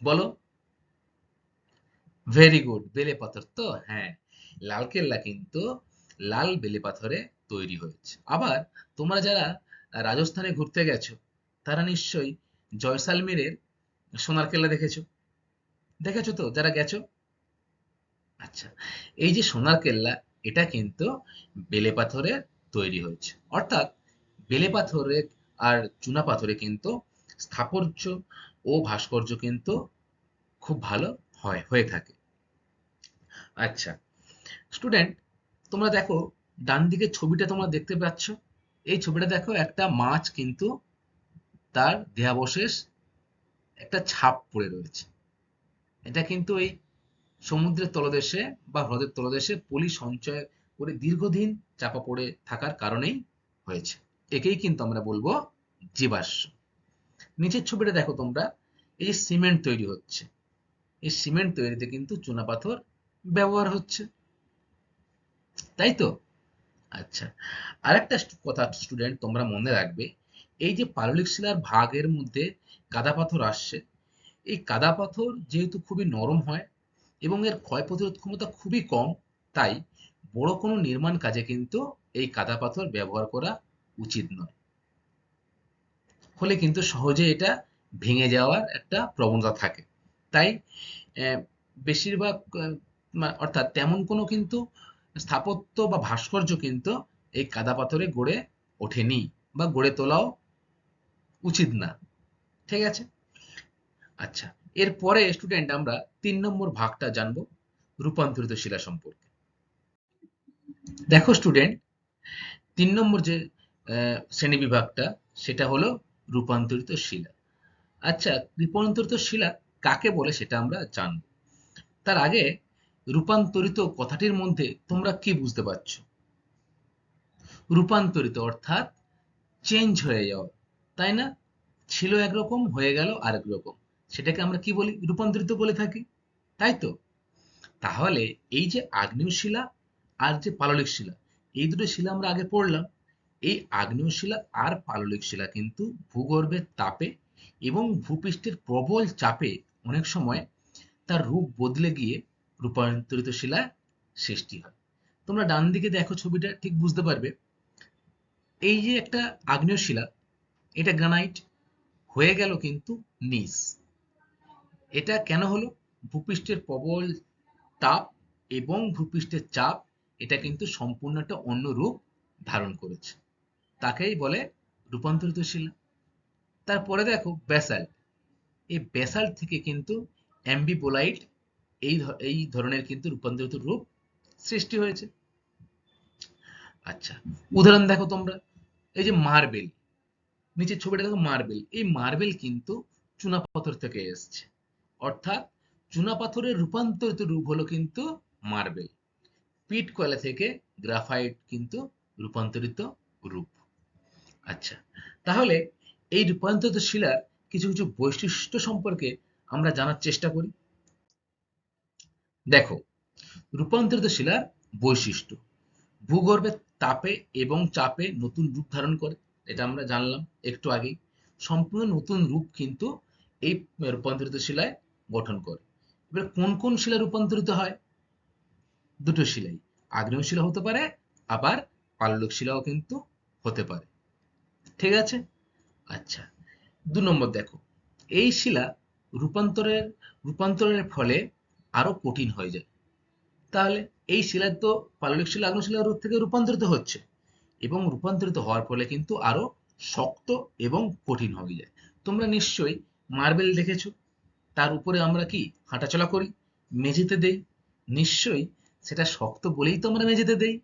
বলো। ভেরি গুড, বেলে পাথর তো। হ্যাঁ, লালকেল্লা কিন্তু লাল বেলে পাথরে তৈরি হয়েছে। আবার তোমরা যারা রাজস্থানে ঘুরতে গেছো, তারা নিশ্চয়ই জয়সালমীরের সোনার কেল্লা দেখেছো। দেখেছো তো যারা গেছো? আচ্ছা, এই যে সোনার কেল্লা, এটা কিন্তু বেলে পাথরে তৈরি হয়েছে। অর্থাৎ বেলে পাথরে আর চুনা পাথরে কিন্তু স্থাপত্য ও ভাস্কর্য কিন্তু খুব ভালো হয়ে থাকে। আচ্ছা স্টুডেন্ট, তোমরা দেখো ডান দিকের ছবিটা তোমরা দেখতে পাচ্ছ। এই ছবিটা দেখো, একটা মাছ কিন্তু তার দেহাবশেষ একটা ছাপ পড়ে রয়েছে। এটা কিন্তু এই সমুদ্রের তলদেশে বা হ্রদের তলদেশে পলি সঞ্চয় করে দীর্ঘদিন চাপা পড়ে থাকার কারণেই হয়েছে। একেই কিন্তু আমরা বলবো জীবাশ্ম। নিচের ছবিটা দেখো তোমরা, এই যে সিমেন্ট তৈরি হচ্ছে, এই সিমেন্ট তৈরিতে কিন্তু চুনাপাথর ব্যবহার হচ্ছে, তাই তো? আচ্ছা, আরেকটা কথা স্টুডেন্ট তোমরা মনে রাখবে, এই যে পাললিক শিলার ভাগের মধ্যে কাদা পাথর আসছে, এই কাদা পাথর যেহেতু খুবই নরম হয় এবং এর ক্ষয় প্রতিরোধ ক্ষমতা খুবই কম, তাই বড় কোনো নির্মাণ কাজে কিন্তু এই কাদা পাথর ব্যবহার করা উচিত নয়। ফলে কিন্তু সহজে এটা ভেঙে যাওয়ার একটা প্রবণতা থাকে। তাই আহ, বেশিরভাগ অর্থাৎ তেমন কোনো কিন্তু স্থাপত্য বা ভাস্কর্য কিন্তু এই কাদা পাথরে গড়ে ওঠেনি বা গড়ে তোলাও উচিত না। ঠিক আছে? আচ্ছা, এরপরে স্টুডেন্ট আমরা 3 নম্বর ভাগটা জানবো, রূপান্তরিত শিলা সম্পর্কে। দেখো স্টুডেন্ট, 3 নম্বর যে শ্রেণী বিভাগটা, সেটা হলো রূপান্তরিত শিলা। আচ্ছা, রূপান্তরিত শিলা কাকে বলে সেটা আমরা জানবো। তার আগে রূপান্তরিত কথাটির মধ্যে তোমরা কি বুঝতে পারছো? রূপান্তরিত অর্থাৎ চেঞ্জ হয়ে যাওয়া, তাই না? ছিল একরকম, হয়ে গেল আরেক রকম, সেটাকে আমরা কি বলি? রূপান্তরিত বলে থাকি, তাই তো? তাহলে এই যে আগ্নেয় শিলা আর যে পাললিক শিলা, এই দুটো শিলা আমরা আগে পড়লাম। এই আগ্নেয় শিলা আর পাললিক শিলা কিন্তু ভূগর্ভের তাপে এবং ভূপৃষ্ঠের প্রবল চাপে অনেক সময় তার রূপ বদলে গিয়ে রূপান্তরিত শিলা সৃষ্টি হয়। তোমরা ডান দিকে দেখো ছবিটা, ঠিক বুঝতে পারবে। এই যে একটা আগ্নেয় শিলা, এটা গ্রানাইট, হয়ে গেল কিন্তু নিস। এটা কেন হলো? ভূপৃষ্ঠের প্রবল তাপ এবং ভূপৃষ্ঠের চাপ, এটা কিন্তু সম্পূর্ণ একটা অন্য রূপ ধারণ করেছে, তাকেই বলে রূপান্তরিত শিলা। তারপরে দেখো ব্যাসাল্ট, এই ব্যাসাল্ট থেকে কিন্তু অ্যাম্বিবোলাইট, এই ধরনের কিন্তু রূপান্তরিত রূপ সৃষ্টি হয়েছে। আচ্ছা, উদাহরণ দেখো তোমরা, এই যে মার্বেল, নিচের ছবিটা দেখো, মার্বেল, এই মার্বেল কিন্তু চুনাপাথর থেকে এসছে। অর্থাৎ চুনাপাথরের রূপান্তরিত রূপ হলো কিন্তু মার্বেল। পিট কয়লা থেকে গ্রাফাইট কিন্তু রূপান্তরিত রূপ। আচ্ছা, তাহলে এই রূপান্তরিত শিলার কিছু কিছু বৈশিষ্ট্য সম্পর্কে আমরা জানার চেষ্টা করি। দেখো, রূপান্তরিত শিলার বৈশিষ্ট্য: ভূগর্ভের তাপে এবং চাপে নতুন রূপ ধারণ করে, এটা আমরা জানলাম একটু আগেই। সম্পূর্ণ নতুন রূপ কিন্তু এই রূপান্তরিত শিলায় গঠন করে। এবার কোন কোন শিলা রূপান্তরিত হয়? দুটো শিলাই, আগ্নেয় শিলা হতে পারে, আবার পাললিক শিলাও কিন্তু হতে পারে। ঠিক আছে? আচ্ছা, 2 নম্বর দেখো, এই শিলা রূপান্তরের রূপান্তরের ফলে আরো কঠিন হয়ে যায়। তাহলে এই শিলা তো পাললিক শিলা আগ্নেয় শিলার রূপ থেকে রূপান্তরিত হচ্ছে, এবং রূপান্তরিত হওয়ার ফলে কিন্তু আরো শক্ত এবং কঠিন হয়ে যায়। তোমরা নিশ্চয়ই মার্বেল দেখেছো, তার উপরে আমরা কি হাঁটাচলা করি, মেঝেতে দেই। নিশ্চয়ই সেটা শক্ত বলেই তো আমরা মেঝেতে দেই,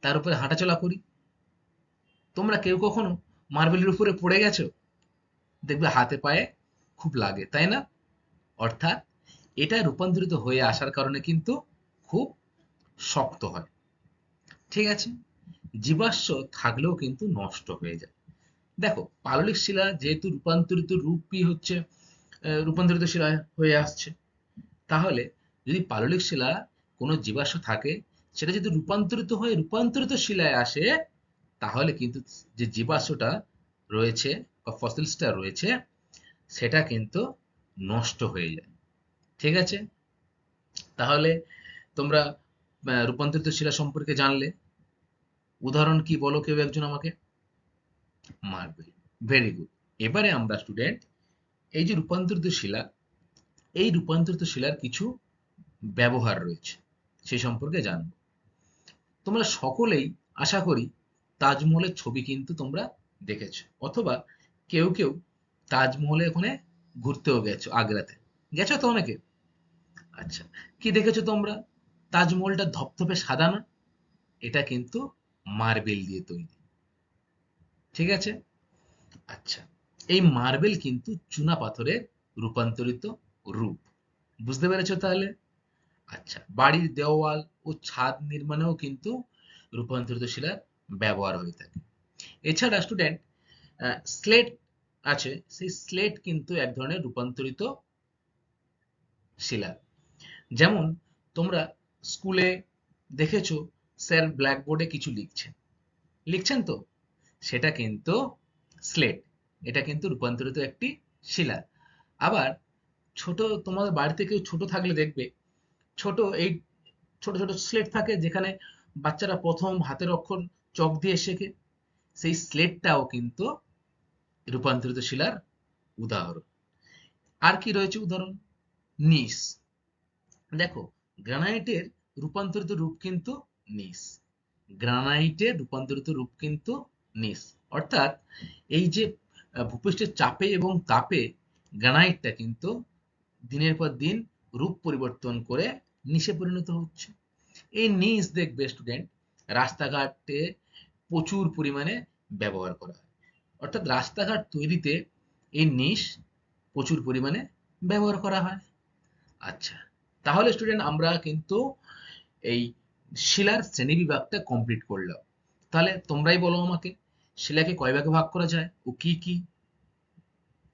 তার উপরে হাঁটাচলা করি। তোমরা কেউ কখনো মার্বেলের উপরে পড়ে গেছো? দেখবে হাতে পায়ে খুব লাগে, তাই না? অর্থাৎ এটা রূপান্তরিত হয়ে আসার কারণে কিন্তু খুব শক্ত হয়। ঠিক আছে? জীবাশ্ম থাকলেও কিন্তু নষ্ট হয়ে যায়। দেখো, পাললিক শিলা যেহেতু রূপান্তরিত রূপই হচ্ছে রূপান্তরিত শিলা হয়ে আসছে, তাহলে যদি পাললিক শিলা কোনো জীবাশ্ম থাকে, সেটা যদি রূপান্তরিত হয়ে রূপান্তরিত শিলায় আসে, তাহলে কিন্তু যে জীবাশ্মটা রয়েছে বা ফসিলসটা রয়েছে সেটা কিন্তু নষ্ট হয়ে যায়। ঠিক আছে? তাহলে তোমরা রূপান্তরিত শিলা সম্পর্কে জানলে। উদাহরণ কি বলো কেউ একজন আমাকে? মার্বেল। Very good. এবারে আমরা স্টুডেন্ট এই যে রূপান্তরিত শিলা, এই রূপান্তরিত শিলার কিছু ব্যবহার রয়েছে সেই সম্পর্কে জানবো। তোমরা সকলেই আশা করি তাজমহলের ছবি কিন্তু তোমরা দেখেছো, অথবা কেউ কেউ তাজমহলে ওখানে ঘুরতেও গেছো, আগ্রাতে গেছো তো অনেকে। আচ্ছা, কি দেখেছো তোমরা? তাজমহলটা ধপধপে সাদা না? এটা কিন্তু মার্বেল দিয়ে তৈরি। ঠিক আছে? আচ্ছা, এই মার্বেল কিন্তু চুনা পাথরের রূপান্তরিত রূপ। বুঝতে পেরেছো তাহলে? আচ্ছা, বাড়ির দেওয়াল ও ছাদ নির্মাণেও কিন্তু রূপান্তরিত শিলার ব্যবহার হয়ে থাকে। এছাড়া স্টুডেন্ট স্লেট আছে, সেই স্লেট কিন্তু এক ধরনের রূপান্তরিত শিলা। যেমন তোমরা স্কুলে দেখেছো স্যার ব্ল্যাকবোর্ডে কিছু লিখছেন, লিখছেন তো, সেটা কিন্তু স্লেট। এটা কিন্তু রূপান্তরিত একটি শিলা। আবার ছোট, তোমাদের বাড়িতে কেউ ছোট থাকলে দেখবে ছোট এই ছোট ছোট স্লেট থাকে যেখানে বাচ্চারা প্রথম হাতের অক্ষর চক দিয়ে শেখে। সেই স্লেটটাও কিন্তু রূপান্তরিত শিলার উদাহরণ। আর কি রয়েছে উদাহরণ? নিস। দেখো, গ্রানাইটের রূপান্তরিত রূপ কিন্তু নিস। গ্রানাইটের রূপান্তরিত রূপ কিন্তু নিস। অর্থাৎ এই যে ভূপৃষ্ঠের চাপে এবং তাপে গ্রানাইটটা কিন্তু দিনের পর দিন রূপ পরিবর্তন করে নিসে পরিণত হচ্ছে। এই নিস দেখবে স্টুডেন্ট রাস্তাঘাটে প্রচুর পরিমাণে ব্যবহার করা হয়। অর্থাৎ রাস্তাঘাট তৈরিতে এই নিস প্রচুর পরিমাণে ব্যবহার করা হয়। আচ্ছা, তাহলে স্টুডেন্ট আমরা কিন্তু এই শিলার শ্রেণীবিভাগটা কমপ্লিট করলাম। তাহলে তোমরাই বলো আমাকে, শিলাকে কয় ভাগে ভাগ করা যায় ও কি কি?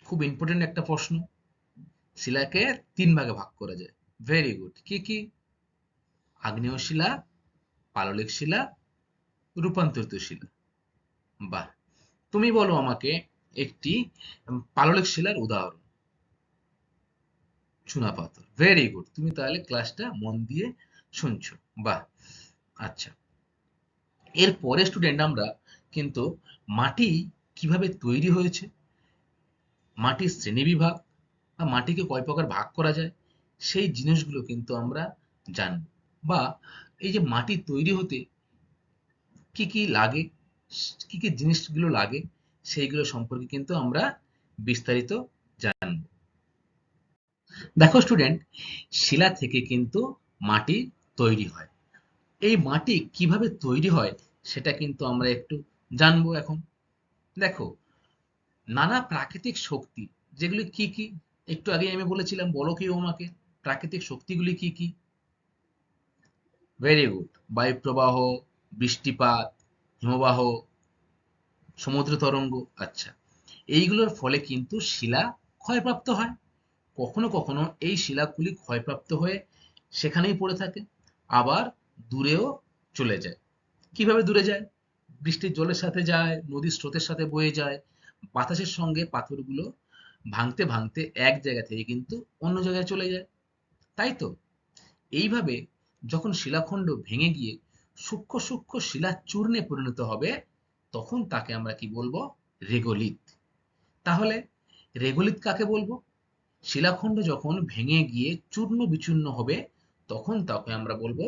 খুব ইম্পর্টেন্ট একটা প্রশ্ন। শিলাকে 3 ভাগে ভাগ করা যায়। Very good. কি কি? আগ্নেয় শিলা, পাললিক শিলা, রূপান্তরিত শিলা। বাহ! তুমি বলো আমাকে একটি পাললিক শিলার উদাহরণ। চুনাপাথর। Very good. তুমি তাহলে ক্লাসটা মন দিয়ে শুনছো। বাহ! আচ্ছা, এরপরে স্টুডেন্ট আমরা কিন্তু মাটি কিভাবে তৈরি হয়েছে, মাটির শ্রেণীবিভাগ বা মাটিকে কয় প্রকার ভাগ করা যায়, সেই জিনিসগুলো কিন্তু আমরা জানব। বা এই যে মাটি তৈরি হতে কি কি লাগে, কি কি জিনিসগুলো লাগে, সেইগুলো সম্পর্কে কিন্তু আমরা বিস্তারিত জানব। দেখো স্টুডেন্ট, শিলা থেকে কিন্তু মাটি তৈরি হয়। এই মাটি কিভাবে তৈরি হয় সেটা কিন্তু আমরা একটু জানবো এখন। দেখো, নানা প্রাকৃতিক শক্তি, যেগুলি কি কি একটু আগে আমি বলেছিলাম, বলো কেউ আমাকে প্রাকৃতিক শক্তিগুলি কি কি? Very good. বায়ু প্রবাহ, বৃষ্টিপাত, হিমবাহ, সমুদ্র তরঙ্গ। আচ্ছা, এইগুলোর ফলে কিন্তু শিলা ক্ষয়প্রাপ্ত হয়। কখনো কখনো এই শিলাগুলি ক্ষয়প্রাপ্ত হয়ে সেখানেই পড়ে থাকে, আবার দূরেও চলে যায়। কিভাবে দূরে যায়? বৃষ্টির জলের সাথে যায়, নদীর স্রোতের সাথে বয়ে যায়, বাতাসের সঙ্গে পাথরগুলো ভাঙতে ভাঙতে এক জায়গা থেকে কিন্তু অন্য জায়গায় চলে যায়। তাই তো? এইভাবে যখন শিলাখণ্ড ভেঙে গিয়ে সূক্ষ্ম সূক্ষ্ম শিলা চূর্ণে পরিণত হবে, তখন তাকে আমরা কি বলবো? রেগোলিথ। তাহলে রেগোলিথ কাকে বলবো? শিলাখণ্ড যখন ভেঙে গিয়ে চূর্ণ বিচূর্ণ হবে, তখন তাকে আমরা বলবো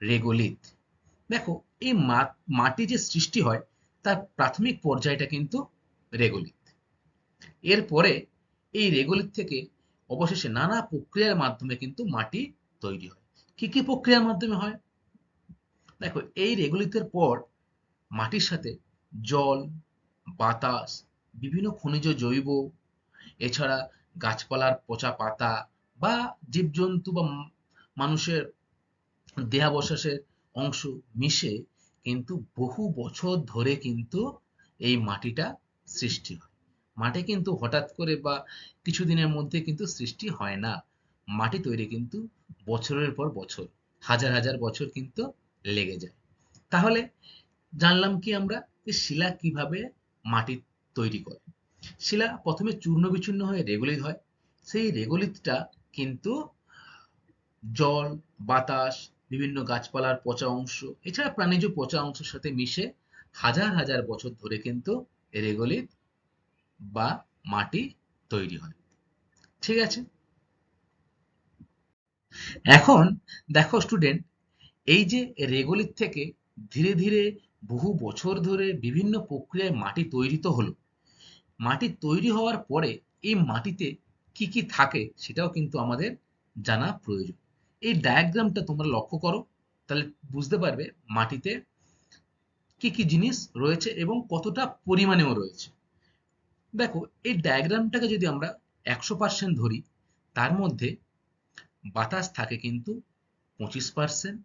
রেগোলিথ। দেখো, এই মাটি যে সৃষ্টি হয় তার প্রাথমিক পর্যায়টা কিন্তু রেগোলিথ। এরপরে এই রেগোলিথ থেকে অবশেষে নানা প্রক্রিয়ার মাধ্যমে কিন্তু মাটি তৈরি হয়। কি কি প্রক্রিয়ার মাধ্যমে হয়? দেখো, এই রেগোলিথের পর মাটির সাথে জল, বাতাস, বিভিন্ন খনিজ জৈব, এছাড়া গাছপালার পচা পাতা বা জীবজন্তু বা মানুষের দেহাবশেষের অংশ মিশে কিন্তু বহু বছর ধরে কিন্তু এই মাটিটা সৃষ্টি হয়। মাটি কিন্তু হঠাৎ করে বা কিছুদিনের মধ্যে কিন্তু সৃষ্টি হয় না। মাটি তৈরি কিন্তু বছরের পর বছর, হাজার হাজার বছর কিন্তু লেগে যায়। তাহলে জানলাম কি আমরা? যে শিলা কিভাবে মাটি তৈরি করে। শিলা প্রথমে চূর্ণ বিচূর্ণ হয়ে রেগলিত হয়। সেই রেগলিতটা কিন্তু জল, বাতাস, বিভিন্ন গাছপালার পচা অংশ এছাড়া প্রাণীজ পচা অংশের সাথে মিশে হাজার হাজার বছর ধরে কিন্তু রেগলিত বা মাটি তৈরি হয়। ঠিক আছে? এখন দেখো স্টুডেন্ট, এই যে রেগলিত থেকে ধীরে ধীরে বহু বছর ধরে বিভিন্ন প্রক্রিয়ায় মাটি তৈরি তো হলো। মাটি তৈরি হওয়ার পরে এই মাটিতে কি কি থাকে সেটাও কিন্তু আমাদের জানা প্রয়োজন। এই ডায়াগ্রামটা তোমরা লক্ষ্য করো, তাহলে বুঝতে পারবে মাটিতে কি কি জিনিস রয়েছে এবং কতটা পরিমাণেও রয়েছে। দেখো, এই ডায়াগ্রামটাকে যদি আমরা 100% ধরি, তার মধ্যে বাতাস থাকে কিন্তু 25%,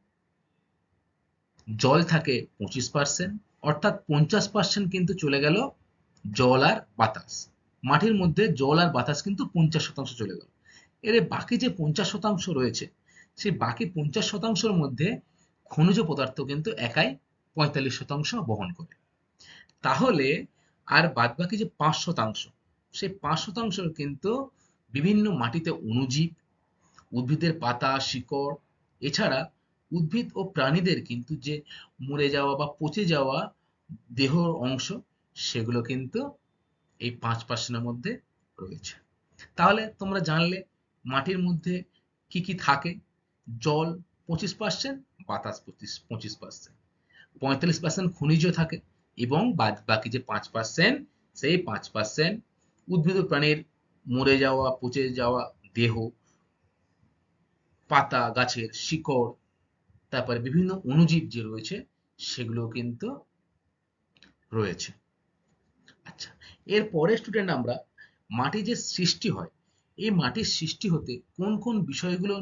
জল থাকে 25%, অর্থাৎ 50% কিন্তু চলে গেল জল আর বাতাস। মাটির মধ্যে জল আর বাতাস কিন্তু 50% চলে গেল। এর বাকি যে 50% রয়েছে, সেই বাকি 50%-র মধ্যে খনিজ পদার্থ কিন্তু একাই 45% বহন করে। তাহলে আর বাদবাকি যে 5%, সেই 5% কিন্তু বিভিন্ন মাটিতে অণুজীব, উদ্ভিদের পাতা, শিকড়, এছাড়া উদ্ভিদ ও প্রাণীদের কিন্তু যে মরে যাওয়া বা পচে যাওয়া দেহ অংশ, সেগুলো কিন্তু এই 5%-এর মধ্যে রয়েছে। তাহলে তোমরা জানলে মাটির মধ্যে কি কি থাকে। জল 25%, বাতাস 25%, 45% খনিজ থাকে এবং বাকি যে 5%, সেই 5% উদ্ভিদ ও প্রাণীর মরে যাওয়া পচে যাওয়া দেহ, পাতা, গাছের শিকড়, তারপরে বিভিন্ন অণুজীব যে রয়েছে সেগুলো কিন্তু রয়েছে। আচ্ছা, এরপরে স্টুডেন্ট আমরা মাটি যে সৃষ্টি হয়, এই মাটির সৃষ্টি হতে কোন কোন বিষয়গুলো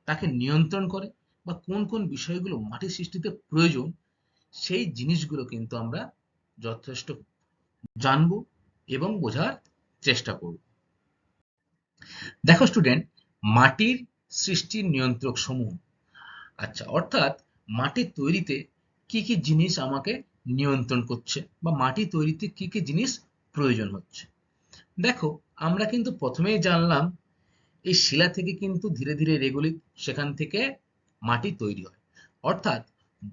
তাকে নিয়ন্ত্রণ করে বা কোন কোন বিষয়গুলো মাটির সৃষ্টিতে প্রয়োজন, সেই জিনিসগুলো কিন্তু আমরা যথেষ্ট জানবো এবং বোঝার চেষ্টা করব। দেখো স্টুডেন্ট, মাটির সৃষ্টির নিয়ন্ত্রক সমূহ, আচ্ছা, অর্থাৎ মাটির তৈরিতে কি কি জিনিস আমাকে নিয়ন্ত্রণ করছে বা মাটি তৈরিতে কি কি জিনিস প্রয়োজন হচ্ছে। দেখো, আমরা কিন্তু প্রথমেই জানলাম এই শিলা থেকে কিন্তু ধীরে ধীরে রেগলিত, সেখান থেকে মাটি তৈরি হয়। অর্থাৎ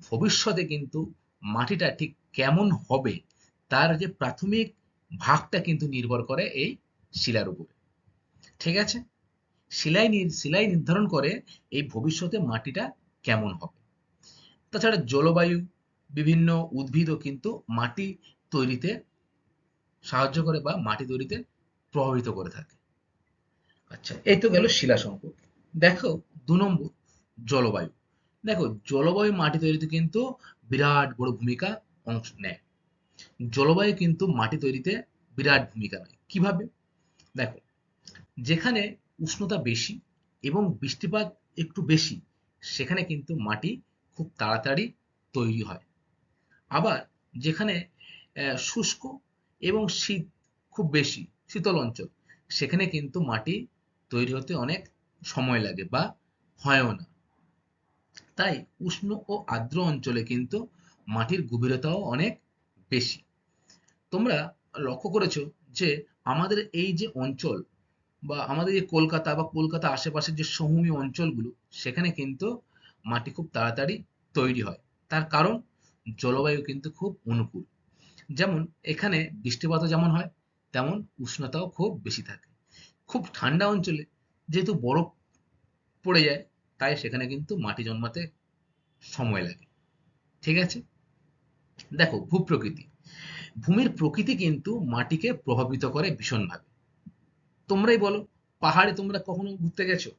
ভবিষ্যতে কিন্তু মাটিটা ঠিক কেমন হবে তার যে প্রাথমিক ভাগটা কিন্তু নির্ভর করে এই শিলার উপরে। ঠিক আছে? শিলাই নির্ধারণ করে এই ভবিষ্যতে মাটিটা কেমন হবে। তাছাড়া জলবায়ু, বিভিন্ন উদ্ভিদও কিন্তু মাটি তৈরিতে সাহায্য করে বা মাটি তৈরিতে প্রভাবিত করে থাকে। আচ্ছা, এই তো গেল শিলা সম্পর্কে। দেখো, 2 নম্বর, জলবায়ু। দেখো, জলবায়ু মাটি তৈরিতে কিন্তু বিরাট বড় ভূমিকা অংশ নেয়। জলবায়ু কিন্তু মাটি তৈরিতে বিরাট ভূমিকা নেয়। কিভাবে? দেখো, যেখানে উষ্ণতা বেশি এবং বৃষ্টিপাত একটু বেশি, সেখানে কিন্তু মাটি খুব তাড়াতাড়ি তৈরি হয়। আবার যেখানে শুষ্ক এবং শীত খুব বেশি, শীতল অঞ্চল, সেখানে কিন্তু মাটি তৈরি হতে অনেক সময় লাগে বা হয়ও না। তাই উষ্ণ ও আর্দ্র অঞ্চলে কিন্তু মাটির গভীরতাও অনেক বেশি। তোমরা লক্ষ্য করেছো যে আমাদের এই যে অঞ্চল বা আমাদের যে কলকাতা বা কলকাতা আশেপাশের যে সমভূমি অঞ্চলগুলো, সেখানে কিন্তু মাটি খুব তাড়াতাড়ি তৈরি হয়। তার কারণ জলবায়ু কিন্তু খুব অনুকূল। যেমন এখানে বৃষ্টিপাতও যেমন হয়, তেমন উষ্ণতাও খুব বেশি থাকে। খুব ঠান্ডা অঞ্চলে যেহেতু বরফ পড়ে যায়, তাই সেখানে কিন্তু মাটি জন্মাতে সময় লাগে। ঠিক আছে? দেখো, ভূপ্রকৃতি, ভূমির প্রকৃতি কিন্তু মাটিকে প্রভাবিত করে ভীষণভাবে। তোমরাই বলো, পাহাড়ে তোমরা কখনো ঘুরতে গেছো?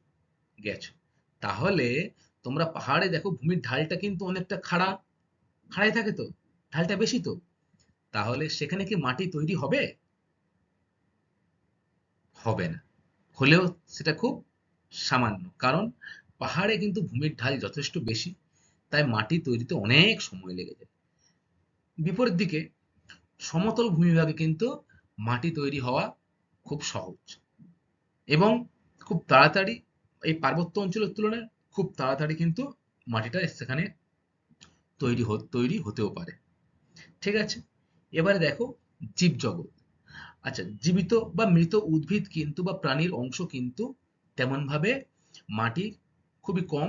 গেছো। তাহলে তোমরা পাহাড়ে দেখো ভূমির ঢালটা কিন্তু অনেকটা খাড়া, খাড়াই থাকে তো, ঢালটা বেশি তো। তাহলে সেখানে কি মাটি তৈরি হবে? হবে না। হলেও সেটা খুব সামান্য, কারণ পাহাড়ে কিন্তু ভূমির ঢাল যথেষ্ট বেশি, তাই মাটি তৈরিতে অনেক সময় লেগে যায়। বিপরীত দিকে সমতল ভূমিভাগে কিন্তু মাটি তৈরি হওয়া খুব সহজ এবং খুব তাড়াতাড়ি, এই পার্বত্য অঞ্চলের তুলনায় খুব তাড়াতাড়ি কিন্তু মাটিটা সেখানে তৈরি হতেও পারে। ঠিক আছে? এবারে দেখো জীবজগৎ। আচ্ছা, জীবিত বা মৃত উদ্ভিদ কিন্তু বা প্রাণীর অংশ কিন্তু তেমন ভাবে মাটির খুবই কম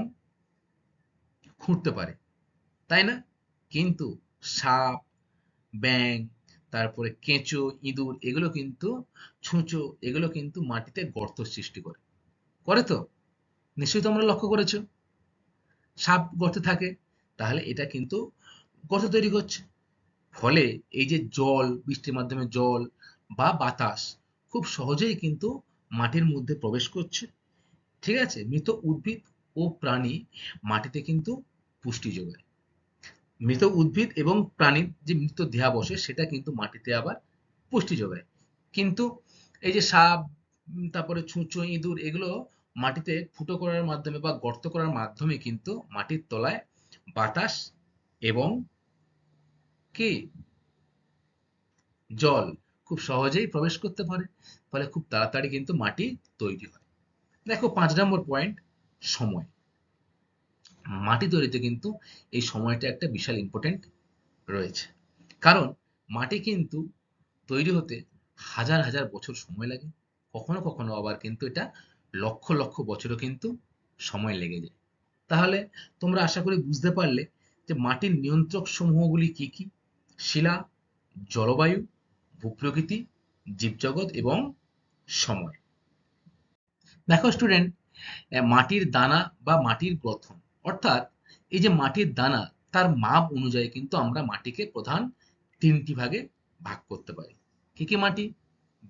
খুঁড়তে পারে, তাই না? কিন্তু সাপ, ব্যাঙ, তারপরে কেঁচো, ইঁদুর এগুলো কিন্তু, ছুঁচো এগুলো কিন্তু মাটিতে গর্ত সৃষ্টি করে। করে তো? নিশ্চয়ই তোমরা লক্ষ্য করেছো। সাপ গর্তে থাকে, তাহলে এটা কিন্তু গর্ত তৈরি করছে। ফলে এই যে জল, বৃষ্টির মাধ্যমে জল বা বাতাস খুব সহজেই কিন্তু মাটির মধ্যে প্রবেশ করছে। ঠিক আছে? মৃত উদ্ভিদ ও প্রাণী মাটিতে কিন্তু পুষ্টি যোগায়। মৃত উদ্ভিদ এবং প্রাণীর যে মৃত দেহাবশেষ সেটা কিন্তু মাটিতে আবার পুষ্টি যোগায়। কিন্তু এই যে সাপ, তারপরে ছুঁচো, ইঁদুর এগুলো মাটিতে ফুটো করার মাধ্যমে বা গর্ত করার মাধ্যমে কিন্তু মাটির তলায় বাতাস এবং কি জল খুব সহজেই প্রবেশ করতে পারে। ফলে খুব তাড়াতাড়ি কিন্তু মাটি তৈরি হয়। দেখো ৫ নম্বর পয়েন্ট, সময়। মাটি তৈরিতে কিন্তু এই সময়টা একটা বিশাল ইম্পোর্টেন্ট রয়েছে। কারণ মাটি কিন্তু তৈরি হতে হাজার হাজার বছর সময় লাগে। কখনো কখনো আবার কিন্তু এটা লক্ষ লক্ষ বছরও কিন্তু সময় লেগে যায়। তাহলে তোমরা আশা করি বুঝতে পারলে যে মাটির নিয়ন্ত্রক সমূহগুলি কি কি? শিলা, জলবায়ু, ভূপ্রকৃতি, জীবজগৎ এবং সময়। দেখো স্টুডেন্ট, মাটির দানা বা মাটির গঠন, অর্থাৎ এই যে মাটির দানা, তার মাপ অনুযায়ী কিন্তু আমরা মাটিকে প্রধান তিনটি ভাগে ভাগ করতে পারি। কি কি মাটি?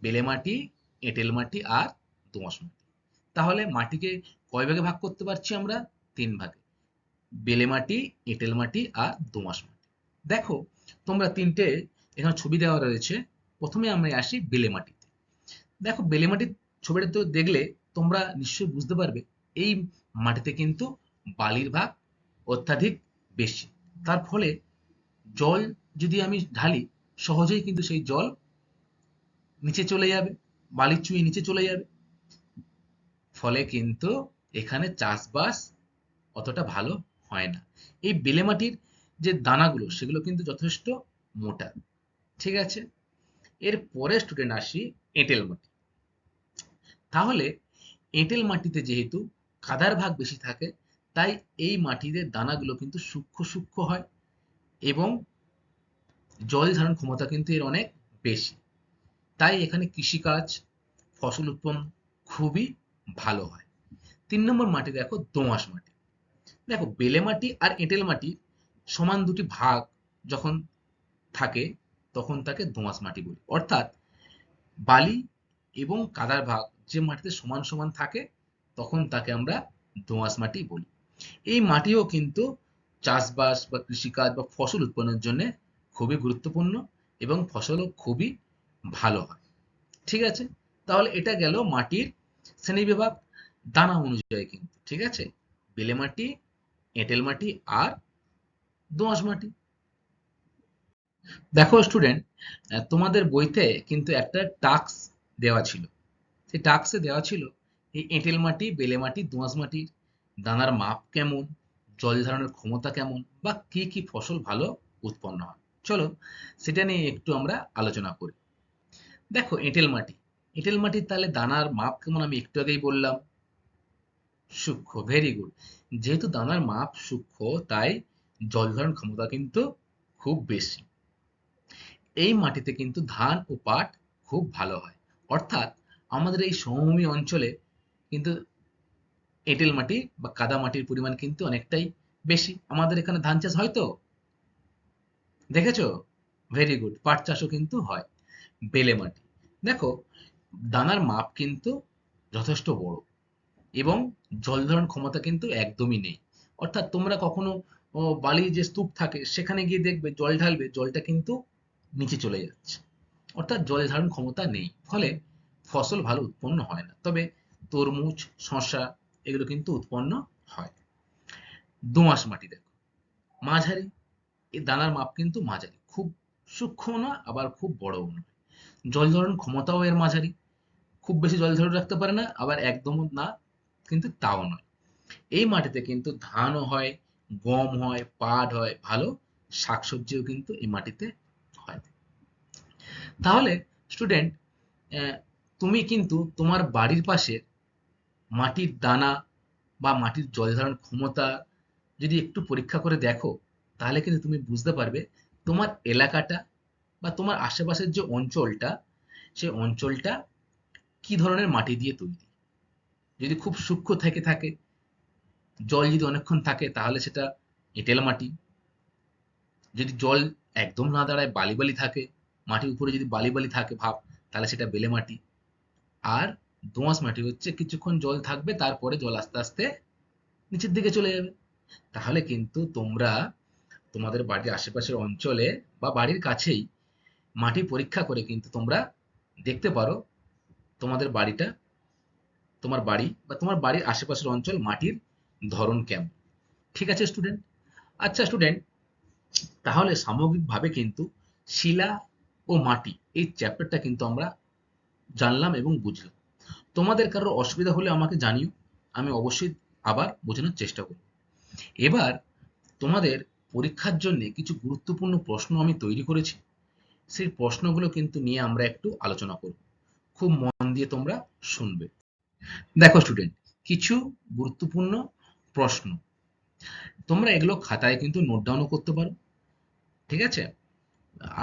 বেলে মাটি, এঁটেল মাটি আর দোআঁশ মাটি। তাহলে মাটিকে কয় ভাগে ভাগ করতে পারছি আমরা? তিন ভাগে। বেলে মাটি, এঁটেল মাটি আর দোআঁশ মাটি। দেখো তোমরা তিনটে এখানে ছবি দেওয়া রয়েছে। প্রথমে আমরা আসি বেলে মাটিতে। দেখো বেলে মাটির ছবিটা তো দেখলে তোমরা নিশ্চয়ই বুঝতে পারবে এই মাটিতে কিন্তু বালির ভাগ অত্যাধিক বেশি। তার ফলে জল যদি আমি ঢালি, সহজেই কিন্তু সেই জল নিচে চলে যাবে, বালির চুঁইয়ে নিচে চলে যাবে। ফলে কিন্তু এখানে চাষবাস অতটা ভালো হয় না। এই বেলে মাটির যে দানাগুলো সেগুলো কিন্তু যথেষ্ট মোটা। ঠিক আছে? এর পরে স্টুডেন্ট আসি এঁটেল মাটি। তাহলে এঁটেল মাটিতে যেহেতু কাদার ভাগ বেশি থাকে, তাই এই মাটিতে দানাগুলো কিন্তু সূক্ষ্ম সূক্ষ্ম হয় এবং জল ধারণ ক্ষমতা কিন্তু এর অনেক বেশি। তাই এখানে কৃষিকাজ, ফসল উৎপন্ন খুবই ভালো হয়। ৩ নম্বর মাটি দেখো দোআঁশ মাটি। দেখো বেলে মাটি আর এঁটেল মাটি সমান দুটি ভাগ যখন থাকে তখন তাকে দোআঁশ মাটি বলি। অর্থাৎ বালি এবং কাদার ভাগ যে মাটিতে সমান সমান থাকে তখন তাকে আমরা দোআঁশ মাটি বলি। এই মাটিও কিন্তু চাষবাস বা কৃষিকাজ বা ফসল উৎপন্নের জন্য খুবই গুরুত্বপূর্ণ এবং ফসলও খুবই ভালো হয়। ঠিক আছে? তাহলে এটা গেল মাটির শ্রেণীবিভাগ দানা অনুযায়ী কিন্তু। ঠিক আছে? বেলে মাটি, এঁটেল মাটি আর দোআঁশ মাটি। দেখো স্টুডেন্ট, তোমাদের বইতে কিন্তু একটা টাস্ক দেওয়া ছিল। সেই টাস্কে দেওয়া ছিল এই এঁটেল মাটি, বেলে মাটি, দোআঁশ মাটির দানার মাপ কেমন, জল ধারণের ক্ষমতা কেমন বা কি কি ফসল ভালো উৎপন্ন হয়। চলো সেটা নিয়ে একটু আমরা আলোচনা করি। দেখো এঁটেল মাটি, এঁটেল মাটির তাহলে দানার মাপ কেমন আমি একটু আগেই বললাম, সূক্ষ্ম। Very good. যেহেতু দানার মাপ সূক্ষ্ম তাই জল ধারণ ক্ষমতা কিন্তু খুব বেশি। এই মাটিতে কিন্তু ধান ও পাট খুব ভালো হয়। অর্থাৎ আমাদের এই সমভূমি অঞ্চলে কিন্তু এঁটেল মাটি বা কাদা মাটির পরিমাণ কিন্তু অনেকটাই বেশি। আমাদের এখানে ধান চাষ হয় তো, দেখেছো? Very good. পাট চাষও কিন্তু হয়। বেলে মাটি দেখো দানার মাপ কিন্তু যথেষ্ট বড় এবং জল ধারণ ক্ষমতা কিন্তু একদমই নেই। অর্থাৎ তোমরা কখনো বালির যে স্তূপ থাকে সেখানে গিয়ে দেখবে জল ঢালবে, জলটা কিন্তু নিচে চলে যাচ্ছে। অর্থাৎ জল ধারণ ক্ষমতা নেই। ফলে ফসল ভালো উৎপন্ন হয় না। তবে তরমুজ, শসা এগুলো কিন্তু উৎপন্ন হয়। দোআঁশ মাটি দেখো মাঝারি, এই দানার মাপ কিন্তু মাঝারি, খুব সূক্ষ্ম না আবার খুব বড়ও নয়। জল ধারণ ক্ষমতাও এর মাঝারি, খুব বেশি জল ধরে রাখতে পারে না আবার একদমও না, কিন্তু তাও নয়। এই মাটিতে কিন্তু ধানও হয়, গম হয়, পাট হয়, ভালো শাকসবজিও কিন্তু এই মাটিতে হয়। তাহলে স্টুডেন্ট, তুমি কিন্তু তোমার বাড়ির পাশে মাটির দানা বা মাটির জল ধারণ ক্ষমতা যদি একটু পরীক্ষা করে দেখো, তাহলে কিন্তু তুমি বুঝতে পারবে তোমার এলাকাটা বা তোমার আশেপাশের যে অঞ্চলটা, সেই অঞ্চলটা কি ধরনের মাটি দিয়ে তৈরি। যদি খুব সূক্ষ্ম থেকে থাকে, জল যদি অনেকক্ষণ থাকে, তাহলে সেটা এঁটেল মাটি। যদি জল একদম না দাঁড়ায়, বালি বালি থাকে, মাটির উপরে যদি বালি বালি থাকে ভাব, তাহলে সেটা বেলে মাটি। আর দোআঁশ মাটি হচ্ছে কিছুক্ষণ জল থাকবে, তারপরে জল আস্তে আস্তে নিচের দিকে চলে যাবে। তাহলে কিন্তু তোমরা তোমাদের বাড়ির আশেপাশের অঞ্চলে বা বাড়ির কাছেই মাটি পরীক্ষা করে কিন্তু তোমরা দেখতে পারো তোমাদের বাড়িটা, তোমার বাড়ি বা তোমার বাড়ির আশেপাশের অঞ্চল মাটির ধরন কেমন। ঠিক আছে স্টুডেন্ট? আচ্ছা স্টুডেন্ট, তাহলে সামগ্রিকভাবে কিন্তু শিলা ও মাটি এই চ্যাপ্টারটা কিন্তু আমরা জানলাম এবং বুঝলাম। তোমাদের কারোর অসুবিধা হলে আমাকে জানিও, আমি অবশ্যই আবার বোঝানোর চেষ্টা করব। এবার তোমাদের পরীক্ষার জন্য কিছু গুরুত্বপূর্ণ প্রশ্ন আমি তৈরি করেছি, সেই প্রশ্নগুলো কিন্তু নিয়ে আমরা একটু আলোচনা করব। খুব মন দিয়ে তোমরা শুনবে। দেখো স্টুডেন্ট, কিছু গুরুত্বপূর্ণ প্রশ্ন, তোমরা এগুলো খাতায় কিন্তু নোট ডাউনও করতে পারো। ঠিক আছে?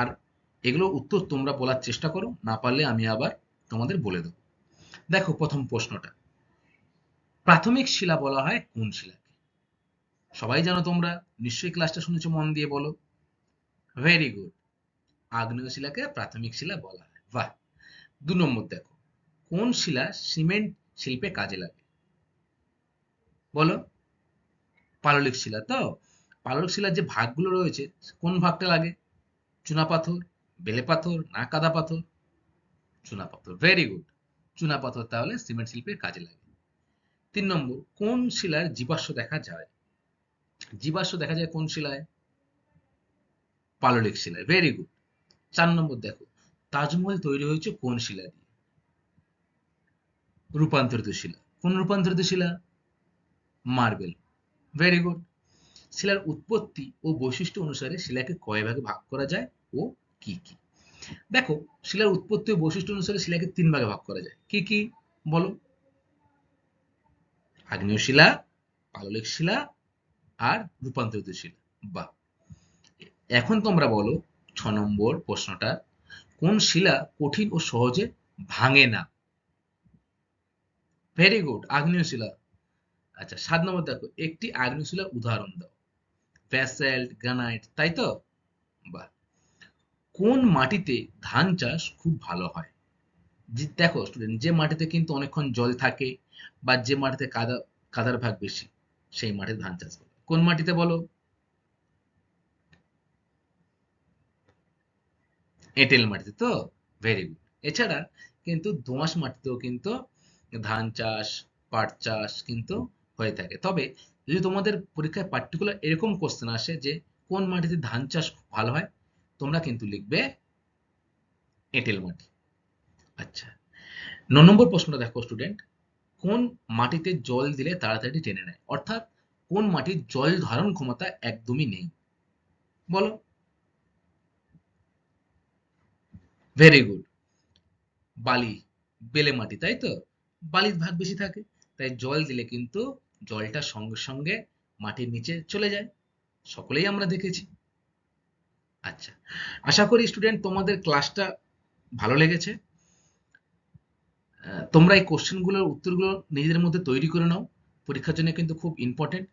আর এগুলোর উত্তর তোমরা বলার চেষ্টা করো, না পারলে আমি আবার তোমাদের বলে দেবো। দেখো প্রথম প্রশ্নটা, প্রাথমিক শিলা বলা হয় কোন শিলাকে? সবাই জানো তোমরা, নিশ্চয়ই ক্লাসটা শুনেছো, মন দিয়ে বলো। ভেরি গুড, আগ্নেয় শিলাকে প্রাথমিক শিলা বলা হয়। বাহ। 2 নম্বর দেখো, কোন শিলা সিমেন্ট শিল্পে কাজে লাগে? বলো। পাললিক শিলা তো। পাললিক শিলার যে ভাগগুলো রয়েছে, কোন ভাগটা লাগে? চুনাপাথর, বেলে পাথর না কাদা পাথর? চুনাপাথর। ভেরি গুড, চুনাপাথর তাহলে সিমেন্ট শিল্পে কাজে লাগে। 3 নম্বর, কোন শিলার জীবাশ্ম দেখা যায়? জীবাশ্ম দেখা যায় কোন শিলায়? পাললিক শিলায়। Very good. 4 নম্বর দেখো, তাজমহল তৈরি হয়েছে কোন শিলা দিয়ে? রূপান্তরিত শিলা। কোন রূপান্তরিত শিলা? মার্বেল। Very good. শিলার উৎপত্তি ও বৈশিষ্ট্য অনুসারে শিলাকে কয় ভাগে ভাগ করা যায় ও কি কি? দেখো, শিলার উৎপত্তি ও বৈশিষ্ট্য অনুসারে শিলাকে 3 ভাগে ভাগ করা যায়। কি কি বলো? আগ্নেয় শিলা, পাললিক শিলা আর রূপান্তরিত শিলা। বাহ। এখন তোমরা বলো 6 নম্বর প্রশ্নটা, কোন শিলা কঠিন ও সহজে ভাঙে না? ভেরি গুড, আগ্নেয় শিলা। আচ্ছা 7 নম্বর দেখো, একটি আগ্নেয় শিলার উদাহরণ দাও। ব্যাসল্ট, গ্রানাইট, তাই তো? বাহ। কোন মাটিতে ধান চাষ খুব ভালো হয়? দেখো স্টুডেন্ট, যে মাটিতে কিন্তু অনেকক্ষণ জল থাকে বা যে মাটিতে কাদার ভাগ বেশি, সেই মাটিতে ধান চাষ করে। কোন মাটিতে বলো? এঁটেল মাটিতে তো। Very good. এছাড়া কিন্তু দোআঁশ মাটিতেও কিন্তু ধান চাষ, পাট চাষ কিন্তু হয়ে থাকে। তবে যদি তোমাদের পরীক্ষায় পার্টিকুলার এরকম কোশ্চেন আসে যে কোন মাটিতে ধান চাষ খুব ভালো হয়, তোমরা কিন্তু লিখবে এঁটেল মাটি। আচ্ছা, 9 নম্বর প্রশ্নটা দেখো স্টুডেন্ট, কোন মাটিতে জল দিলে তাড়াতাড়ি টেনে নেয়? অর্থাৎ কোন মাটির জল ধারণ ক্ষমতা একদমই নেই? বলো। ভেরি গুড, বালি, বেলে মাটি, তাই তো? বালির ভাগ বেশি থাকে, তাই জল দিলে কিন্তু জলটা সঙ্গে সঙ্গে মাটির নিচে চলে যায়, সকলেই আমরা দেখেছি। আচ্ছা, আশা করি স্টুডেন্ট তোমাদের ক্লাসটা ভালো লেগেছে। তোমরা এই কোশ্চেনগুলোর উত্তরগুলো নিজেদের মধ্যে তৈরি করে নাও, পরীক্ষার জন্য কিন্তু খুব ইম্পর্টেন্ট।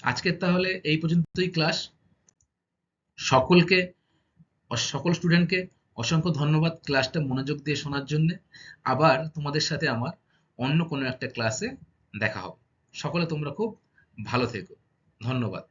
আজকের তাহলে এই পর্যন্তই ক্লাস। সকলকে, সকল স্টুডেন্টকে অসংখ্য ধন্যবাদ ক্লাসটা মনোযোগ দিয়ে শোনার জন্য। আবার তোমাদের সাথে আমার অন্য কোনো একটা ক্লাসে দেখা হবে। সকলে তোমরা খুব ভালো থেকো। ধন্যবাদ।